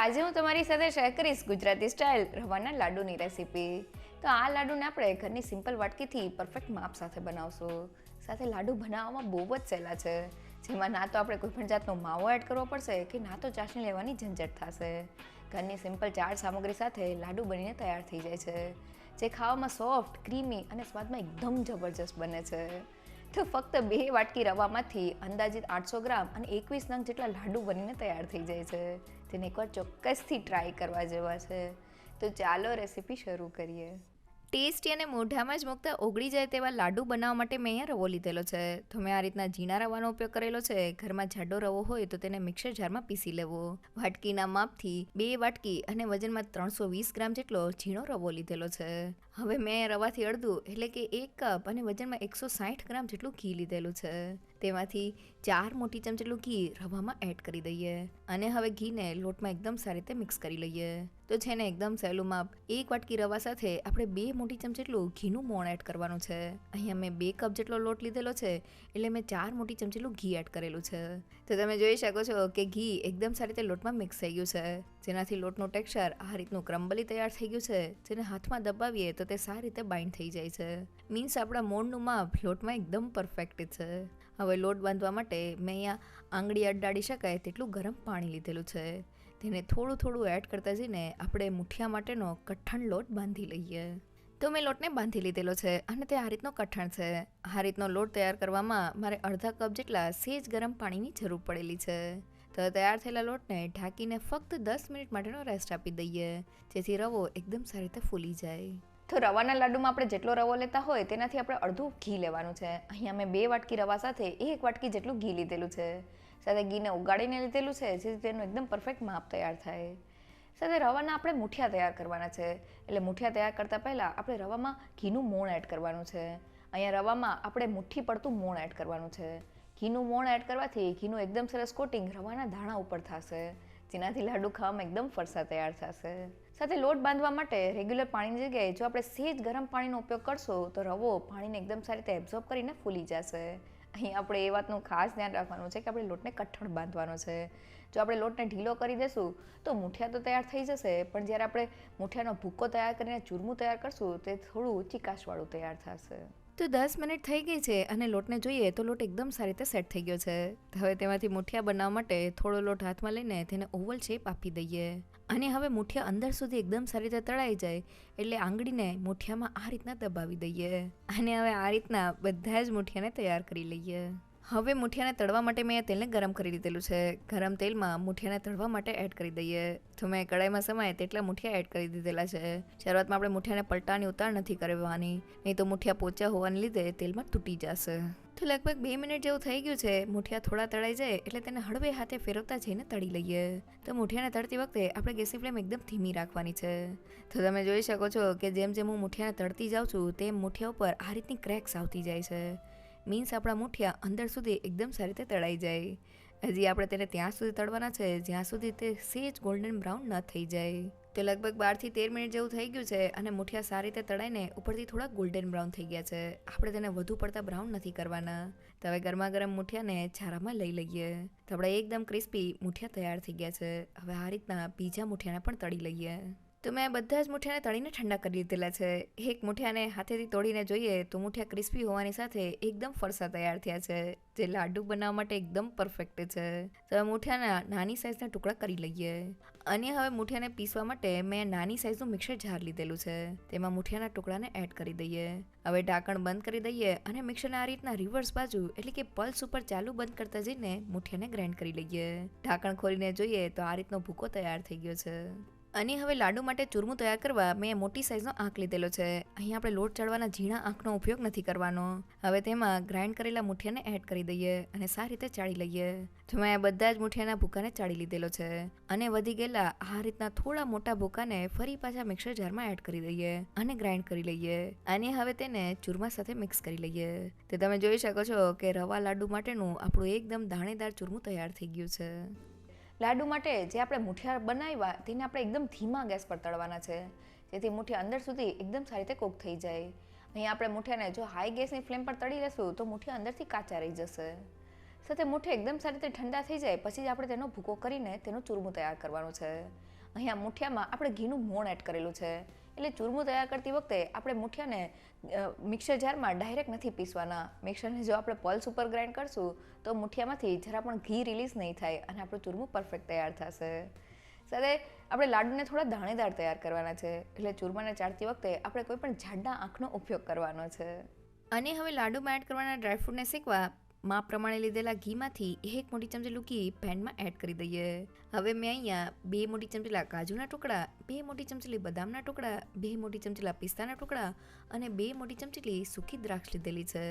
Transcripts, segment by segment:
આજે હું તમારી સાથે શેર કરીશ ગુજરાતી સ્ટાઇલ રવાના લાડુની રેસીપી. તો આ લાડુને આપણે ઘરની સિમ્પલ વાટકીથી પરફેક્ટ માપ સાથે બનાવશું. સાથે લાડુ બનાવવામાં બહુ જ સહેલા છે, જેમાં ના તો આપણે કોઈ પણ જાતનો માવો એડ કરવો પડશે કે ના તો ચાસણી લેવાની ઝંઝટ થશે. ઘરની સિમ્પલ 4 સામગ્રી સાથે લાડુ બનીને તૈયાર થઈ જાય છે, જે ખાવામાં સોફ્ટ, ક્રીમી અને સ્વાદમાં એકદમ જબરજસ્ત બને છે. તો ફક્ત 2 વાટકી રવામાંથી અંદાજિત 800 ગ્રામ અને 21 નંગ જેટલા લાડુ બનીને તૈયાર થઈ જાય છે, જેને એકવાર ચોક્કસથી ટ્રાય કરવા જેવા છે. તો ચાલો રેસીપી શરૂ કરીએ. ટેસ્ટી અને મોઢામાં જ મૂકતા ઓગળી જાય તેવા લાડુ બનાવવા માટે મેં અહીંયા રવો લીધેલો છે. તો મેં આ રીતના ઝીણા રવાનો ઉપયોગ કરેલો છે. ઘરમાં જાડો રવો હોય તો તેને મિક્સર જારમાં પીસી લેવો. વાટકીના માપથી 2 વાટકી અને વજનમાં 320 ગ્રામ જેટલો ઝીણો રવો લીધેલો છે. હવે મેં રવાથી અડધું એટલે કે 1 કપ અને વજનમાં 160 ગ્રામ જેટલું ઘી લીધેલું છે. તેમાંથી 4 મોટી ચમચી જેટલું ઘી રવામાં એડ કરી દઈએ અને હવે ઘીને લોટમાં એકદમ સારી રીતે મિક્સ કરી લઈએ. તો છે ને એકદમ સહેલું માપ 1 વાટકી રવા સાથે આપણે 2 મોટી ચમચી જેટલું ઘીનું મોણ એડ કરવાનું છે. અહીંયા મેં 2 કપ જેટલો લોટ લીધેલો છે, એટલે મેં 4 મોટી ચમચી જેટલું ઘી એડ કરેલું છે. તો તમે જોઈ શકો છો કે ઘી એકદમ સારી રીતે લોટમાં મિક્સ થઈ ગયું છે, જેનાથી લોટનું ટેક્સચર આ રીતનું ક્રમ્બલી તૈયાર થઈ ગયું છે, જેને હાથમાં દબાવીએ તો તે સારી રીતે બાઇન્ડ થઈ જાય છે. મીન્સ આપણા મોણનું માપ લોટમાં એકદમ પરફેક્ટ છે. હવે લોટ બાંધવા માટે મેં અહીંયા આંગળી અડાડી શકાય તેટલું ગરમ પાણી લીધેલું છે. તેને થોડું એડ કરતા જઈને આપણે મુઠિયા માટેનો કઠણ લોટ બાંધી લઈએ. તો મેં લોટને બાંધી લીધેલો છે અને તે આ રીતનો કઠણ છે. આ રીતનો લોટ તૈયાર કરવામાં મારે અડધા કપ જેટલા સેજ ગરમ પાણીની જરૂર પડેલી છે. તો તૈયાર થયેલા લોટને ઢાંકીને ફક્ત 10 મિનિટ માટેનો રેસ્ટ આપી દઈએ, જેથી રવો એકદમ સારી રીતે ફૂલી જાય. તો રવાના લાડુમાં આપણે જેટલો રવો લેતા હોય તેનાથી આપણે અડધું ઘી લેવાનું છે. અહીંયા મેં 2 વાટકી રવા સાથે 1 વાટકી જેટલું ઘી લીધેલું છે. સાથે ઘીને ઉગાડીને લીધેલું છે, જેથી તેનું એકદમ પરફેક્ટ માપ તૈયાર થાય. સાથે રવાના આપણે મુઠિયા તૈયાર કરવાના છે, એટલે મુઠિયા તૈયાર કરતાં પહેલાં આપણે રવામાં ઘીનું મોણ એડ કરવાનું છે. અહીંયા રવામાં આપણે મુઠ્ઠી પડતું મોણ એડ કરવાનું છે. ઘીનું મોણ એડ કરવાથી ઘીનું એકદમ સરસ કોટિંગ રવાના દાણા ઉપર થશે, જેનાથી લાડુ ખાવામાં એકદમ ફરસા તૈયાર થશે. સાથે લોટ બાંધવા માટે રેગ્યુલર પાણીની જગ્યાએ જો આપણે સેજ ગરમ પાણીનો ઉપયોગ કરશો તો રવો પાણીને એકદમ સારી રીતે એબ્ઝોર્બ કરીને ફૂલી જશે. અહીં આપણે એ વાતનું ખાસ ધ્યાન રાખવાનું છે કે આપણે લોટને કઠણ બાંધવાનો છે. જો આપણે લોટને ઢીલો કરી દેશું તો મુઠિયા તો તૈયાર થઈ જશે, પણ જ્યારે આપણે મુઠિયાનો ભૂકો તૈયાર કરીને ચૂરમું તૈયાર કરશું તે થોડું ચીકાશવાળું તૈયાર થશે. તો 10 મિનિટ થઈ ગઈ છે અને લોટને જોઈએ તો લોટ એકદમ સારી રીતે સેટ થઈ ગયો છે. હવે તેમાંથી મુઠિયા બનાવવા માટે થોડો લોટ હાથમાં લઈને તેને ઓવલ શેપ આપી દઈએ. અને હવે મુઠિયા અંદર સુધી એકદમ સારી રીતે તળાઈ જાય એટલે આંગળીને મુઠિયામાં આ રીતના દબાવી દઈએ અને હવે આ રીતના બધા જ મુઠિયાને તૈયાર કરી લઈએ. હવે મુઠિયાને તળવા માટે મેં તેલને ગરમ કરી લીધેલું છે. ગરમ તેલમાં મુઠિયાને તળવા માટે એડ કરી દઈએ. તો મેં કડાઈમાં સમાય તેટલા મુઠિયા એડ કરી દીધેલા છે. શરૂઆતમાં આપણે મુઠિયાને પલટાની ઉતાર નથી કરવાની, નહીં તો મુઠિયા પોચા હોવાને લીધે તેલમાં તૂટી જશે. તો લગભગ 2 મિનિટ જેવું થઈ ગયું છે. મુઠિયા થોડા તળાઈ જાય એટલે તેને હળવે હાથે ફેરવતા જઈને તળી લઈએ. તો મુઠિયાને તળતી વખતે આપણે ગેસની ફ્લેમ એકદમ ધીમી રાખવાની છે. તો તમે જોઈ શકો છો કે જેમ જેમ હું મુઠિયાને તળતી જાઉં છું તેમ મુઠિયા ઉપર આ રીતની ક્રેક્સ આવતી જાય છે. મીન્સ આપણા મુઠિયા અંદર સુધી એકદમ સારી રીતે તળાઈ જાય. હજી આપણે તેને ત્યાં સુધી તળવાના છે જ્યાં સુધી તે સેજ ગોલ્ડન બ્રાઉન ન થઈ જાય. તો લગભગ 12 થી 13 મિનિટ જેવું થઈ ગયું છે અને મુઠિયા સારી રીતે તળાઈને ઉપરથી થોડા ગોલ્ડન બ્રાઉન થઈ ગયા છે. આપણે તેને વધુ પડતા બ્રાઉન નથી કરવાના. તો હવે ગરમા ગરમ મુઠિયાને છારામાં લઈ લઈએ. તો આપણે એકદમ ક્રિસ્પી મુઠિયા તૈયાર થઈ ગયા છે. હવે આ રીતના બીજા મુઠિયાને પણ તળી લઈએ. તો મેં બધા જ મુઠિયાને તળીને ઠંડા કરી દીધેલા છે. એક મુઠિયાને હાથેથી તોડીને જોઈએ તો મુઠિયા ક્રિસ્પી હોવાની સાથે એકદમ ફરસા તૈયાર થયા છે, જે લાડુ બનાવવા માટે એકદમ પરફેક્ટ છે. તો મુઠિયાના નાની સાઇઝના ટુકડા કરી લઈએ અને હવે મુઠિયાને પીસવા માટે મેં નાની સાઇઝનું મિક્સર જાર લીધેલું છે. તેમાં મુઠિયાના ટુકડાને એડ કરી દઈએ. હવે ઢાંકણ બંધ કરી દઈએ અને મિક્સરને આ રીતના રિવર્સ બાજુ એટલે કે પલ્સ ઉપર ચાલુ બંધ કરતા જઈને મુઠિયાને ગ્રાઇન્ડ કરી લઈએ. ઢાંકણ ખોલીને જોઈએ તો આ રીતનો ભૂકો તૈયાર થઈ ગયો છે. અને હવે લાડુ માટે ચૂરમું તૈયાર કરવા મેં મોટી સાઇઝનો આંક લીધેલો છે. અહીં આપણે લોટ ચડવાના ઝીણા આંકનો ઉપયોગ નથી કરવાનો. હવે તેમાં ગ્રાઇન્ડ કરેલા મુઠિયાને એડ કરી દઈએ અને સારી રીતે ચાળી લઈએ. તો મેં બધા જ મુઠિયાના ભૂકાને ચાળી લીધેલો છે અને વધી ગયેલા આ રીતના થોડા મોટા ભૂકાને ફરી પાછા મિક્સર જારમાં એડ કરી દઈએ અને ગ્રાઇન્ડ કરી લઈએ. અને હવે તેને ચૂરમા સાથે મિક્સ કરી લઈએ. તો તમે જોઈ શકો છો કે રવા લાડુ માટેનું આપણું એકદમ દાણેદાર ચૂરમું તૈયાર થઈ ગયું છે. લાડુ માટે જે આપણે મુઠિયા બનાવ્યા તેને આપણે એકદમ ધીમા ગેસ પર તળવાના છે, જેથી મુઠિયા અંદર સુધી એકદમ સારી રીતે કૂક થઈ જાય. અહીં આપણે મુઠિયાને જો હાઈ ગેસની ફ્લેમ પર તળી લેશું તો મુઠિયા અંદરથી કાચા રહી જશે. સાથે મુઠ્ઠી એકદમ સારી રીતે ઠંડા થઈ જાય પછી જ આપણે તેનો ભૂકો કરીને તેનું ચૂરમું તૈયાર કરવાનું છે. અહીંયા મુઠિયામાં આપણે ઘીનું મોણ એડ કરેલું છે, એટલે ચૂરમું તૈયાર કરતી વખતે આપણે મુઠિયાને મિક્સર જારમાં ડાયરેક્ટ નથી પીસવાના. મિક્સરને જો આપણે પલ્સ ઉપર ગ્રાઇન્ડ કરશું તો મુઠિયામાંથી જરા પણ ઘી રિલીઝ નહીં થાય અને આપણું ચૂરમું પરફેક્ટ તૈયાર થશે. સાથે આપણે લાડુને થોડા દાણેદાર તૈયાર કરવાના છે, એટલે ચૂરમાને ચાળતી વખતે આપણે કોઈ પણ જાડા આંખનો ઉપયોગ કરવાનો છે. અને હવે લાડુમાં એડ કરવાના ડ્રાયફ્રૂટને શેકવા માપ પ્રમાણે લીધેલા ઘીમાંથી 1 મોટી ચમચી ઘી પેનમાં એડ કરી દઈએ. હવે મેં અહીંયા 2 મોટી ચમચીલા કાજુના ટુકડા, 2 મોટી ચમચીલી બદામના ટુકડા, 2 મોટી ચમચીલા પિસ્તાના ટુકડા અને 2 મોટી ચમચીલી સૂકી દ્રાક્ષ લીધેલી છે.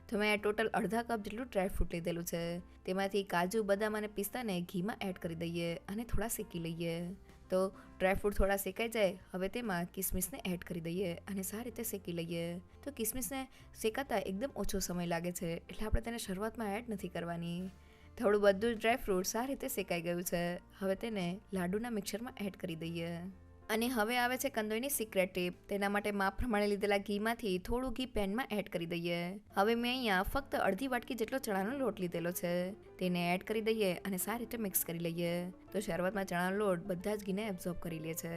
તો મેં ટોટલ અડધા કપ જેટલું ડ્રાયફ્રૂટ લીધેલું છે. તેમાંથી કાજુ, બદામ અને પિસ્તાને ઘીમાં એડ કરી દઈએ અને થોડા શેકી લઈએ. તો ડ્રાયફ્રૂટ થોડા શેકાઈ જાય, હવે તેમાં કિસમિસને એડ કરી દઈએ અને સારી રીતે શેકી લઈએ. તો કિસમિસને શેકાતા એકદમ ઓછો સમય લાગે છે, એટલે આપણે તેને શરૂઆતમાં એડ નથી કરવાની. થોડું બધું જ ડ્રાયફ્રૂટ સારી રીતે શેકાઈ ગયું છે. હવે તેને લાડુના મિક્સરમાં એડ કરી દઈએ. અને હવે આવે છે કંદોઈની સિક્રેટ ટીપ. તેના માટે માપ પ્રમાણે લીધેલા ઘીમાંથી થોડું ઘી પેનમાં એડ કરી દઈએ. હવે મેં અહીંયા ફક્ત અડધી વાટકી જેટલો ચણાનો લોટ લીધેલો છે, તેને એડ કરી દઈએ અને સારી રીતે મિક્સ કરી લઈએ. તો શરૂઆતમાં ચણાનો લોટ બધા જ ઘીને એબ્ઝોર્બ કરી લે છે.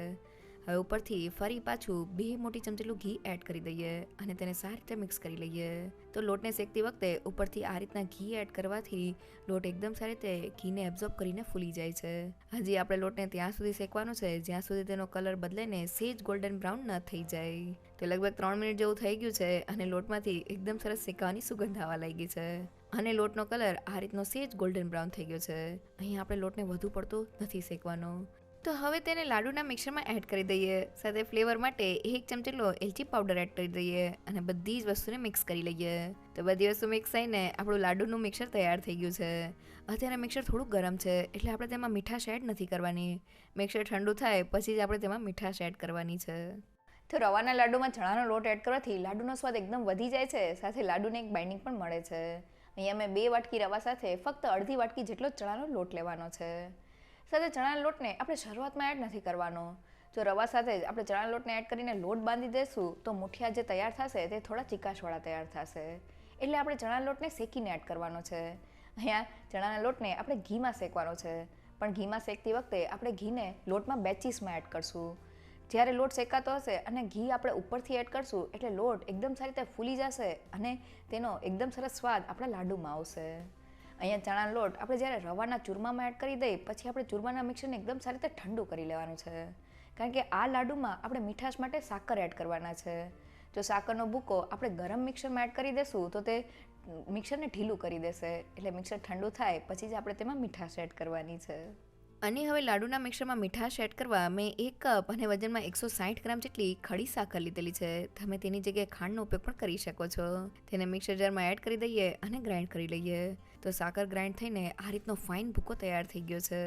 હવે ઉપરથી ફરી પાછું 2 મોટી ચમચીલું ઘી એડ કરી દઈએ અને તેને સારી રીતે મિક્સ કરી લઈએ. તો લોટને શેકતી વખતે ઉપરથી આ રીતના ઘી એડ કરવાથી લોટ એકદમ સારી રીતે ઘીને એબ્ઝોર્બ કરીને ફૂલી જાય છે. હજી આપણે લોટને ત્યાં સુધી શેકવાનો છે જ્યાં સુધી તેનો કલર બદલાઈને સેજ ગોલ્ડન બ્રાઉન ન થઈ જાય. તો લગભગ 3 મિનિટ જેવું થઈ ગયું છે અને લોટમાંથી એકદમ સરસ શેકાવાની સુગંધ આવવા લાગી છે અને લોટનો કલર આ રીતનો સેજ ગોલ્ડન બ્રાઉન થઈ ગયો છે. અહીં આપણે લોટને વધુ પડતો નથી શેકવાનો. તો હવે તેને લાડુના મિક્સરમાં એડ કરી દઈએ. સાથે ફ્લેવર માટે 1 ચમચીલો એલચી પાવડર એડ કરી દઈએ અને બધી જ વસ્તુને મિક્સ કરી લઈએ. તો બધી વસ્તુ મિક્સ થઈને આપણું લાડુનું મિક્સર તૈયાર થઈ ગયું છે. અત્યારે મિક્સર થોડું ગરમ છે, એટલે આપણે તેમાં મીઠાશ એડ નથી કરવાની. મિક્સર ઠંડુ થાય પછી જ આપણે તેમાં મીઠાશ એડ કરવાની છે. તો રવાના લાડુમાં ચણાનો લોટ એડ કરવાથી લાડુનો સ્વાદ એકદમ વધી જાય છે, સાથે લાડુને એક બાઇન્ડિંગ પણ મળે છે. અહીંયા મેં 2 વાટકી રવા સાથે ફક્ત અડધી વાટકી જેટલો ચણાનો લોટ લેવાનો છે. સાથે ચણાના લોટને આપણે શરૂઆતમાં એડ નથી કરવાનો. જો રવા સાથે જ આપણે ચણાના લોટને એડ કરીને લોટ બાંધી દઈશું તો મુઠિયા જે તૈયાર થશે તે થોડા ચીકાશવાળા તૈયાર થશે, એટલે આપણે ચણાના લોટને શેકીને એડ કરવાનો છે. અહીંયા ચણાના લોટને આપણે ઘીમાં શેકવાનો છે, પણ ઘીમાં શેકતી વખતે આપણે ઘીને લોટમાં બેચીસમાં એડ કરશું. જ્યારે લોટ શેકાતો હશે અને ઘી આપણે ઉપરથી એડ કરશું એટલે લોટ એકદમ સારી રીતે ફૂલી જશે અને તેનો એકદમ સરસ સ્વાદ આપણા લાડુમાં આવશે. અહીંયા ચણાનો લોટ આપણે જ્યારે રવાના ચૂરમામાં એડ કરી દઈએ પછી આપણે ચૂરમાના મિક્સરને એકદમ સારી રીતે ઠંડુ કરી લેવાનું છે, કારણ કે આ લાડુમાં આપણે મીઠાશ માટે સાકર એડ કરવાના છે. જો સાકરનો ભૂકો આપણે ગરમ મિક્સરમાં એડ કરી દઈશું તો તે મિક્સરને ઢીલું કરી દેશે, એટલે મિક્સર ઠંડુ થાય પછી જ આપણે તેમાં મીઠાશ એડ કરવાની છે. અને હવે લાડુના મિક્સરમાં મીઠાશ એડ કરવા મેં 1 કપ અને વજનમાં 160 ગ્રામ જેટલી ખડી સાકર લીધેલી છે. તમે તેની જગ્યાએ ખાંડનો ઉપયોગ પણ કરી શકો છો. તેને મિક્સર જારમાં એડ કરી દઈએ અને ગ્રાઇન્ડ કરી લઈએ. તો સાકર ગ્રાઇન્ડ થઈને આ રીતનો ફાઇન ભૂકો તૈયાર થઈ ગયો છે.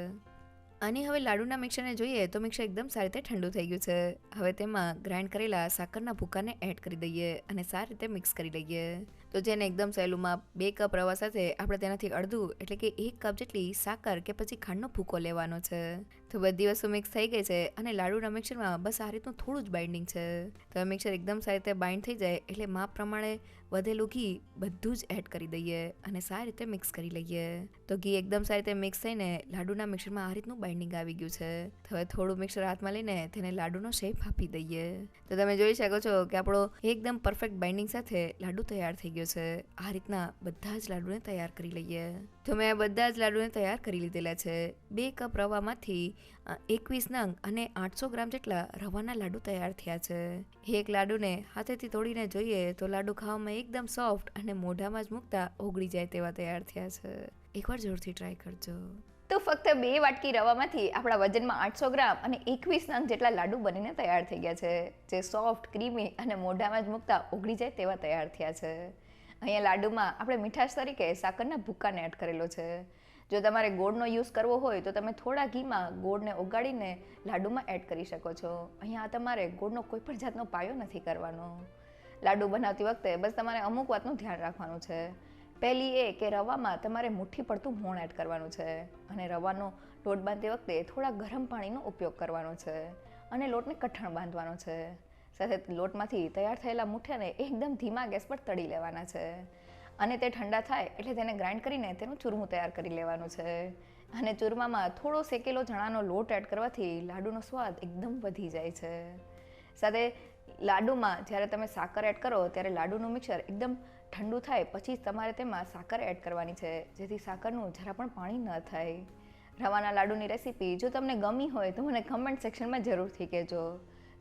અને હવે લાડુના મિક્સરને જોઈએ તો મિક્સર એકદમ સારી રીતે ઠંડુ થઈ ગયું છે. હવે તેમાં ગ્રાઇન્ડ કરેલા સાકરના ભૂકાને એડ કરી દઈએ અને સારી રીતે મિક્સ કરી લઈએ. તો જેને એકદમ સહેલું માપ 2 કપ રવા સાથે આપણે તેનાથી અડધું એટલે કે 1 કપ જેટલી સાકર કે પછી ખાંડનો ભૂકો લેવાનો છે. તો બધી વસ્તુ મિક્સ થઈ ગઈ છે અને લાડુના મિક્સરમાં બસ આ રીતનું થોડું જ બાઇન્ડિંગ છે. તો મિક્સર એકદમ સારી રીતે બાઇન્ડ થઈ જાય એટલે માપ પ્રમાણે વધેલું ઘી બધું જ એડ કરી દઈએ અને સારી રીતે મિક્સ કરી લઈએ. તો ઘી એકદમ સારી રીતે મિક્સ થઈને લાડુના મિક્સરમાં આ રીતનું બાઇન્ડિંગ આવી ગયું છે. હવે થોડું મિક્સર હાથમાં લઈને તેને લાડુનો શેપ આપી દઈએ. તો તમે જોઈ શકો છો કે આપણો એકદમ પરફેક્ટ બાઇન્ડિંગ સાથે લાડુ તૈયાર થઈ ગયો છે. આ રીતના બધા જ લાડુને તૈયાર કરી લઈએ. તો મેં બધા જ લાડુને તૈયાર કરી લીધેલા છે. 2 કપ રવામાંથી 21 નંગ અને 800 ગ્રામ જેટલા રવાના લાડુ તૈયાર થયા છે. એક લાડુને હાથેથી તોડીને જોઈએ તો લાડુ ખાવામાં એકદમ સોફ્ટ અને મોઢામાં જ મૂકતા ઓગળી જાય તેવા તૈયાર થયા છે. એકવાર જોરથી ટ્રાય કરજો. તો ફક્ત 2 વાટકી રવામાંથી આપણા વજનમાં 800 ગ્રામ અને 21 નંગ જેટલા લાડુ બનીને તૈયાર થઈ ગયા છે, જે સોફ્ટ, ક્રીમી અને મોઢામાં જ મૂકતા ઓગળી જાય તેવા તૈયાર થયા છે. અહીંયા લાડુમાં આપણે મીઠાશ તરીકે સાકરના ભૂક્કાને એડ કરેલો છે. જો તમારે ગોળનો યુઝ કરવો હોય તો તમે થોડા ઘીમાં ગોળને ઓગાળીને લાડુમાં એડ કરી શકો છો. અહીંયા તમારે ગોળનો કોઈ પણ જાતનો પાયો નથી કરવાનો. લાડુ બનાવતી વખતે બસ તમારે અમુક વાતનું ધ્યાન રાખવાનું છે. પહેલી એ કે રવામાં તમારે મુઠ્ઠી પડતું મોણ એડ કરવાનું છે અને રવાનો લોટ બાંધતી વખતે થોડા ગરમ પાણીનો ઉપયોગ કરવાનો છે અને લોટને કઠણ બાંધવાનો છે. સાથે લોટમાંથી તૈયાર થયેલા મુઠિયાને એકદમ ધીમા ગેસ પર તળી લેવાના છે અને તે ઠંડા થાય એટલે તેને ગ્રાઇન્ડ કરીને તેનું ચૂરમું તૈયાર કરી લેવાનું છે. અને ચૂરમામાં થોડો શેકેલો ચણાનો લોટ એડ કરવાથી લાડુનો સ્વાદ એકદમ વધી જાય છે. સાથે લાડુમાં જ્યારે તમે સાકર એડ કરો ત્યારે લાડુનું મિક્સર એકદમ ઠંડુ થાય પછી જ તમારે તેમાં સાકર એડ કરવાની છે, જેથી સાકરનું જરા પણ પાણી ન થાય. રવાના લાડુની રેસીપી જો તમને ગમી હોય તો મને કમેન્ટ સેક્શનમાં જરૂરથી કહેજો.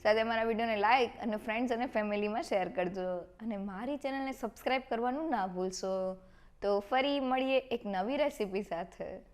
સાથે મારા વિડીયોને લાઇક અને ફ્રેન્ડ્સ અને ફેમિલીમાં શેર કરજો અને મારી ચેનલને સબસ્ક્રાઈબ કરવાનું ના ભૂલશો. તો ફરી મળીએ એક નવી રેસીપી સાથે.